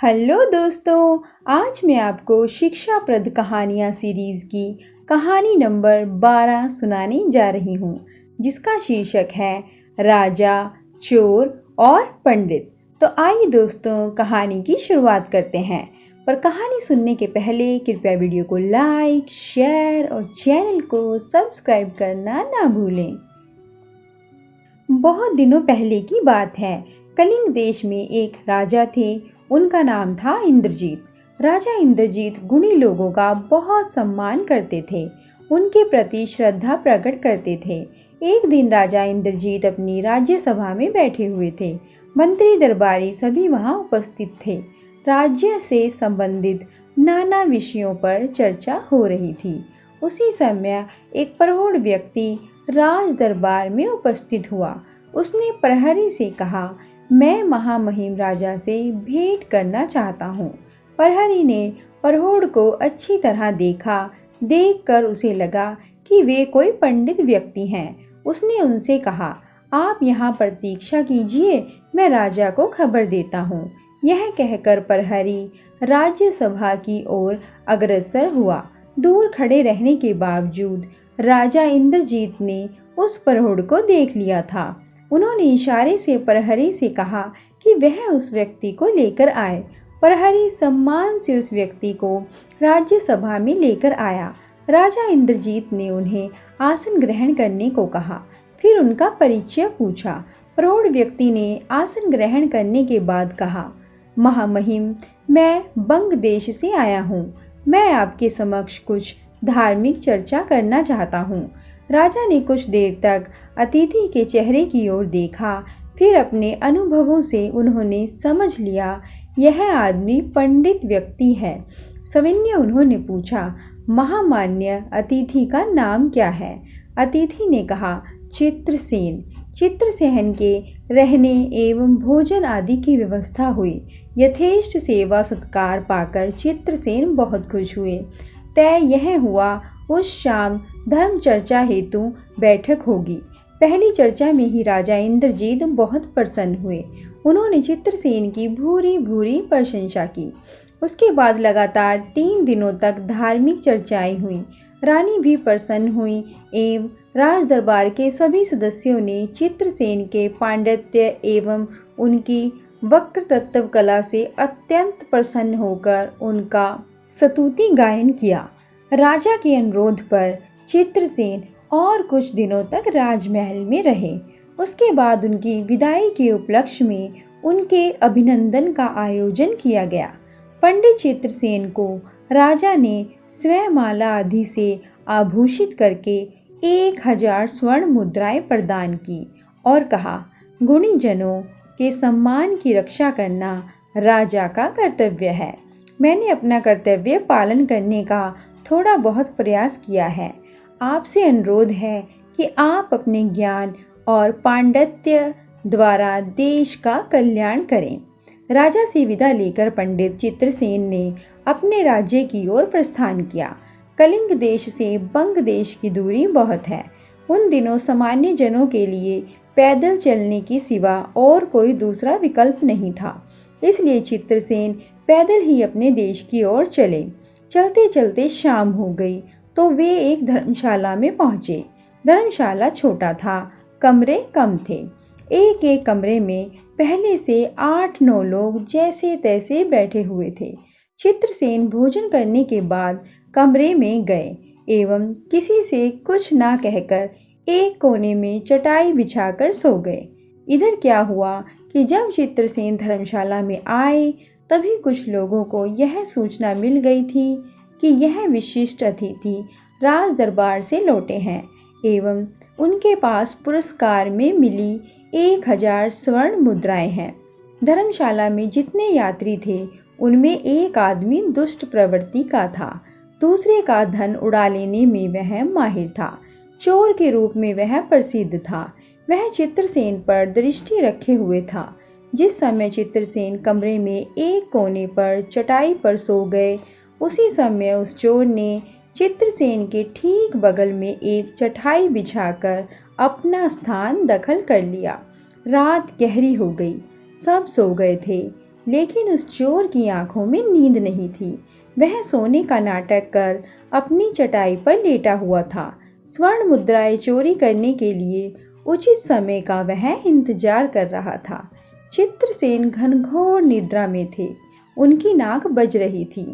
Hello दोस्तों, आज मैं आपको शिक्षाप्रद कहानियाँ सीरीज़ की कहानी नंबर 12 सुनाने जा रही हूँ, जिसका शीर्षक है राजा, चोर और पंडित। तो आइए दोस्तों, कहानी की शुरुआत करते हैं। पर कहानी सुनने के पहले कृपया वीडियो को लाइक, शेयर और चैनल को सब्सक्राइब करना ना भूलें। बहुत दिनों पहले की बात है। कलिंग देश में एक राजा थे। उनका नाम था इंद्रजीत। राजा इंद्रजीत गुणी लोगों का बहुत सम्मान करते थे, उनके प्रति श्रद्धा प्रकट करते थे। एक दिन राजा इंद्रजीत अपनी राज्य सभा में बैठे हुए थे। मंत्री दरबारी सभी वहां उपस्थित थे। राज्य से संबंधित नाना विषयों पर चर्चा हो रही थी। उसी समय एक प्रौढ़ व्यक्ति राज दरबार में उपस्थित हुआ। उसने प्रहरी से कहा, मैं महामहिम राजा से भेंट करना चाहता हूँ। प्रहरी ने प्रौढ़ को अच्छी तरह देखा। देखकर उसे लगा कि वे कोई पंडित व्यक्ति हैं। उसने उनसे कहा, आप यहाँ प्रतीक्षा कीजिए, मैं राजा को खबर देता हूँ। यह कहकर प्रहरी राज्यसभा की ओर अग्रसर हुआ। दूर खड़े रहने के बावजूद राजा इंद्रजीत ने उस प्रौढ़ को देख लिया था। उन्होंने इशारे से प्रहरी से कहा कि वह उस व्यक्ति को लेकर आए। प्रहरी सम्मान से उस व्यक्ति को राज्यसभा में लेकर आया। राजा इंद्रजीत ने उन्हें आसन ग्रहण करने को कहा, फिर उनका परिचय पूछा। प्रौढ़ व्यक्ति ने आसन ग्रहण करने के बाद कहा, महामहिम, मैं बंग देश से आया हूँ। मैं आपके समक्ष कुछ धार्मिक चर्चा करना चाहता हूँ। राजा ने कुछ देर तक अतिथि के चेहरे की ओर देखा, फिर अपने अनुभवों से उन्होंने समझ लिया यह आदमी पंडित व्यक्ति है। सविनय उन्होंने पूछा, महामान्य अतिथि का नाम क्या है? अतिथि ने कहा, चित्रसेन। चित्रसेन के रहने एवं भोजन आदि की व्यवस्था हुई। यथेष्ट सेवा सत्कार पाकर चित्रसेन बहुत खुश हुए। तय यह हुआ उस शाम धर्म चर्चा हेतु बैठक होगी। पहली चर्चा में ही राजा इंद्रजीत बहुत प्रसन्न हुए। उन्होंने चित्रसेन की भूरी भूरी प्रशंसा की। उसके बाद लगातार 3 दिनों तक धार्मिक चर्चाएं हुई। रानी भी प्रसन्न हुई एवं राज दरबार के सभी सदस्यों ने चित्रसेन के पांडित्य एवं उनकी वक्तृत्व कला से अत्यंत प्रसन्न होकर उनका स्तुति गायन किया। राजा के अनुरोध पर चित्रसेन और कुछ दिनों तक राजमहल में रहे। उसके बाद उनकी विदाई के उपलक्ष्य में उनके अभिनंदन का आयोजन किया गया। पंडित चित्रसेन को राजा ने स्वयंमाला आदि से आभूषित करके 1000 स्वर्ण मुद्राएं प्रदान की और कहा, गुणी जनों के सम्मान की रक्षा करना राजा का कर्तव्य है। मैंने अपना कर्तव्य पालन करने का थोड़ा बहुत प्रयास किया है। आपसे अनुरोध है कि आप अपने ज्ञान और पांडित्य द्वारा देश का कल्याण करें। राजा से विदा लेकर पंडित चित्रसेन ने अपने राज्य की ओर प्रस्थान किया। कलिंग देश से बंग देश की दूरी बहुत है। उन दिनों सामान्य जनों के लिए पैदल चलने की सिवा और कोई दूसरा विकल्प नहीं था। इसलिए चित्रसेन पैदल ही अपने देश की ओर चले। चलते चलते शाम हो गई तो वे एक धर्मशाला में पहुंचे। धर्मशाला छोटा था, कमरे कम थे। एक एक कमरे में पहले से 8-9 लोग जैसे तैसे बैठे हुए थे। चित्रसेन भोजन करने के बाद कमरे में गए एवं किसी से कुछ ना कहकर एक कोने में चटाई बिछाकर सो गए। इधर क्या हुआ कि जब चित्रसेन धर्मशाला में आए तभी कुछ लोगों को यह सूचना मिल गई थी कि यह विशिष्ट अतिथि राज दरबार से लौटे हैं एवं उनके पास पुरस्कार में मिली 1000 स्वर्ण मुद्राएं हैं। धर्मशाला में जितने यात्री थे उनमें एक आदमी दुष्ट प्रवृत्ति का था। दूसरे का धन उड़ा लेने में वह माहिर था। चोर के रूप में वह प्रसिद्ध था। वह चित्रसेन पर दृष्टि रखे हुए था। जिस समय चित्रसेन कमरे में एक कोने पर चटाई पर सो गए, उसी समय उस चोर ने चित्रसेन के ठीक बगल में एक चटाई बिछाकर अपना स्थान दखल कर लिया। रात गहरी हो गई। सब सो गए थे। लेकिन उस चोर की आंखों में नींद नहीं थी। वह सोने का नाटक कर अपनी चटाई पर लेटा हुआ था। स्वर्ण मुद्राएं चोरी करने के लिए उचित समय का वह इंतजार कर रहा था। चित्रसेन घनघोर निद्रा में थे। उनकी नाक बज रही थी।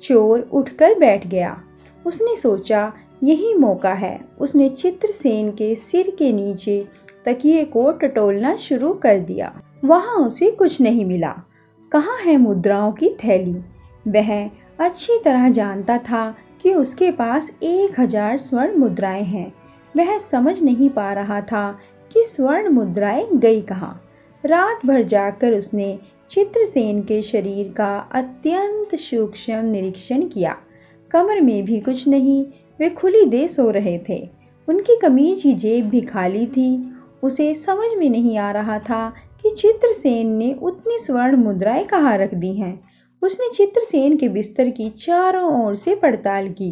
चोर उठकर बैठ गया। उसने सोचा, यही मौका है। उसने चित्रसेन के सिर के नीचे तकिए को टटोलना शुरू कर दिया। वहां उसे कुछ नहीं मिला। कहाँ है मुद्राओं की थैली? वह अच्छी तरह जानता था कि उसके पास 1000 स्वर्ण मुद्राएं हैं। वह समझ नहीं पा रहा था कि स्वर्ण मुद्राएं गई कहाँ। रात भर जागकर उसने चित्रसेन के शरीर का अत्यंत सूक्ष्म निरीक्षण किया। कमर में भी कुछ नहीं। वे खुली दे सो रहे थे। उनकी कमीज की जेब भी खाली थी। उसे समझ में नहीं आ रहा था कि चित्रसेन ने उतनी स्वर्ण मुद्राएं कहाँ रख दी हैं। उसने चित्रसेन के बिस्तर की चारों ओर से पड़ताल की,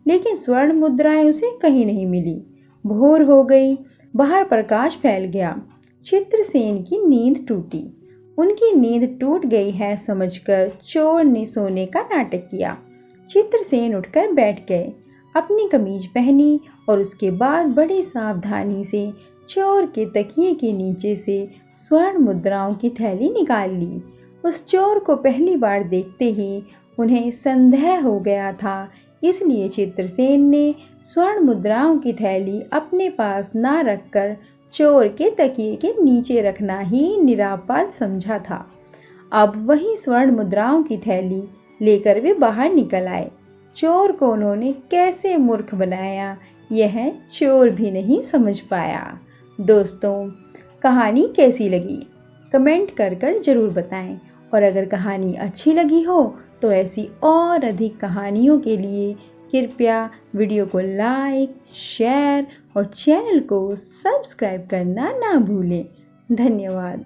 लेकिन स्वर्ण मुद्राएं उसे कहीं नहीं मिली। भोर हो गई। बाहर प्रकाश फैल गया। चित्रसेन की नींद टूटी। उनकी नींद टूट गई है समझकर चोर ने सोने का नाटक किया। चित्रसेन उठकर बैठ गए, अपनी कमीज पहनी और उसके बाद बड़ी सावधानी से चोर के तकिए के नीचे से स्वर्ण मुद्राओं की थैली निकाल ली। उस चोर को पहली बार देखते ही उन्हें संदेह हो गया था, इसलिए चित्रसेन ने स्वर्ण मुद्राओं की थैली अपने पास ना रखकर चोर के तकिए के नीचे रखना ही निरापद समझा था। अब वही स्वर्ण मुद्राओं की थैली लेकर वे बाहर निकल आए। चोर को उन्होंने कैसे मूर्ख बनाया, यह चोर भी नहीं समझ पाया। दोस्तों, कहानी कैसी लगी कमेंट कर जरूर बताएं, और अगर कहानी अच्छी लगी हो तो ऐसी और अधिक कहानियों के लिए कृपया वीडियो को लाइक, शेयर और चैनल को सब्सक्राइब करना ना भूलें। धन्यवाद।